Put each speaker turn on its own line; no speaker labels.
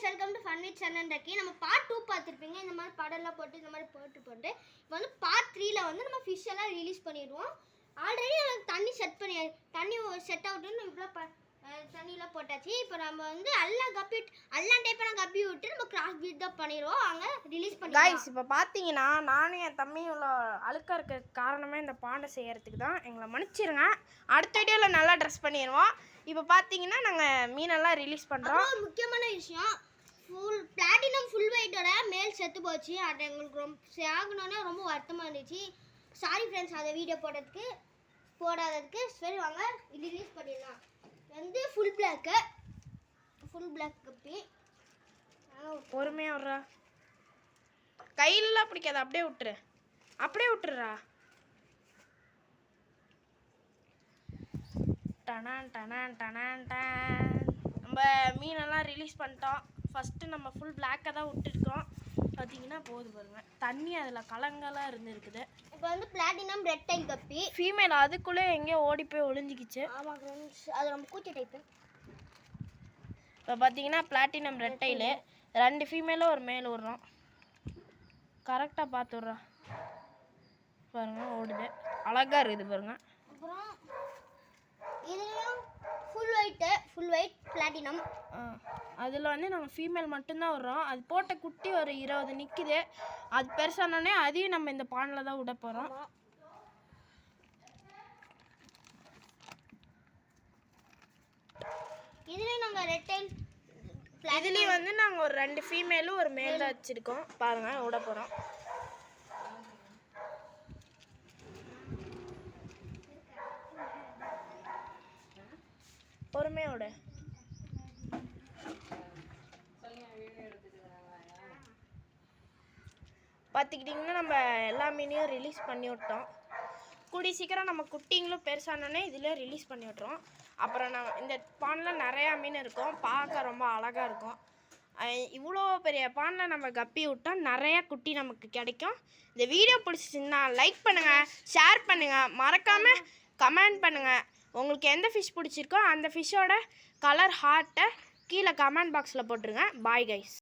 Friends, welcome to fun with சன்னண்டக்கி. நம்ம part 2 பார்த்துருப்பீங்க. இந்த மாதிரி படம்லாம் போட்டு இந்த மாதிரி போட்டு இப்போ வந்து பார்ட் 3ல வந்து நம்ம ஃபிஷ் எல்லாம் ரிலீஸ் பண்ணிடுவோம். ஆல்ரெடி எனக்கு தண்ணி தண்ணி செட் ஆகட்டுன்னு இப்போலாம் தண்ணியெலாம் போட்டாச்சு. இப்போ நம்ம வந்து எல்லாம் டைப்பான கப்பி விட்டு நம்ம கிராஸ் பீட் தான் பண்ணிடுவோம். அங்கே ரிலீஸ் பண்ணி
கைஸ் இப்போ பார்த்தீங்கன்னா நானும் என் தம்பியும் உள்ள அழுக்காக இருக்க காரணமே இந்த பாண்டை செய்யறதுக்கு தான். எங்களை மன்னிச்சிருங்க. அடுத்த வீடியோவில் நல்லா ட்ரெஸ் பண்ணிடுவோம். இப்போ பார்த்தீங்கன்னா நாங்கள் மீனெல்லாம் ரிலீஸ் பண்ணுறோம்.
முக்கியமான விஷயம், பிளாட்டினம் ஃபுல் வெயிட்டோட மேல் செத்து போச்சு. அது எங்களுக்கு ரொம்ப ஆகணும்னா ரொம்ப வருத்தமாக இருந்துச்சு. சாரி ஃப்ரெண்ட்ஸ், அதை வீடியோ போடாததுக்கு. சரி வாங்க ரிலீஸ் பண்ணிடலாம். வந்து ஃபுல் பிளாக் கப்பி.
பொறுமையாக விட்றா, கையிலலாம் பிடிக்காது. அப்படியே விட்டுருறா. நம்ம மீனெல்லாம் ரிலீஸ் பண்ணிட்டோம். ஃபஸ்ட்டு நம்ம ஃபுல் பிளாக்கை தான் விட்டுருக்கோம். பார்த்தீங்கன்னா போது பாருங்க, தண்ணி அதில் கலங்கெல்லாம் இருந்துருக்குது.
இப்போ வந்து பிளாட்டினம் ரெட் டைல் கப்பி
ஃபீமேல் அதுக்குள்ளே எங்கேயோ ஓடி போய் ஒளிஞ்சிக்கிச்சு.
ஆமாம் ஃப்ரெண்ட்ஸ், அது நம்ம கூச்சி டைப்பு.
இப்போ பார்த்தீங்கன்னா பிளாட்டினம் ரெட் டைலு 2 ஃபீமேலும் ஒரு மேல் விட்றோம். கரெக்டாக பார்த்து விட்றோம் பாருங்க, ஓடுது. அழகாக இருக்குது பாருங்க.
அப்புறம் இதுலேயும் ஃபுல் ஒயிட் பிளாட்டினம்.
அதில் வந்து நாங்கள் ஃபீமேல் மட்டும்தான் விட்றோம். அது போட்ட குட்டி ஒரு 20 நிற்குது. அது பெருசானோடனே அதையும் நம்ம இந்த பானில் தான் விட போகிறோம்.
இதுலேயும் நாங்கள் ரெட் டைல்
இதுலேயும் வந்து நாங்கள் ஒரு 2 ஃபீமேலும் ஒரு மேல் தான் வச்சுருக்கோம். பாருங்கள், விட போகிறோம். பொறுமையோட பார்த்துக்கிட்டிங்கன்னா நம்ம எல்லா மீனையும் ரிலீஸ் பண்ணி விட்டோம். கூடிய சீக்கிரம் நம்ம குட்டிங்களும் பெருசானோடனே இதில் ரிலீஸ் பண்ணி விட்றோம். அப்புறம் நான் இந்த பானில் நிறையா மீன் இருக்கும், பார்க்க ரொம்ப அழகாக இருக்கும். இவ்வளோ பெரிய பானில் நம்ம கப்பி விட்டோம், நிறையா குட்டி நமக்கு கிடைக்கும். இந்த வீடியோ பிடிச்சிருந்தா லைக் பண்ணுங்கள், ஷேர் பண்ணுங்கள், மறக்காமல் கமெண்ட் பண்ணுங்கள். உங்களுக்கு எந்த ஃபிஷ் பிடிச்சிருக்கோ அந்த ஃபிஷ்ஷோட கலர் ஹார்ட்டை கீழே கமெண்ட் பாக்ஸில் போட்டுருங்க. Bye guys.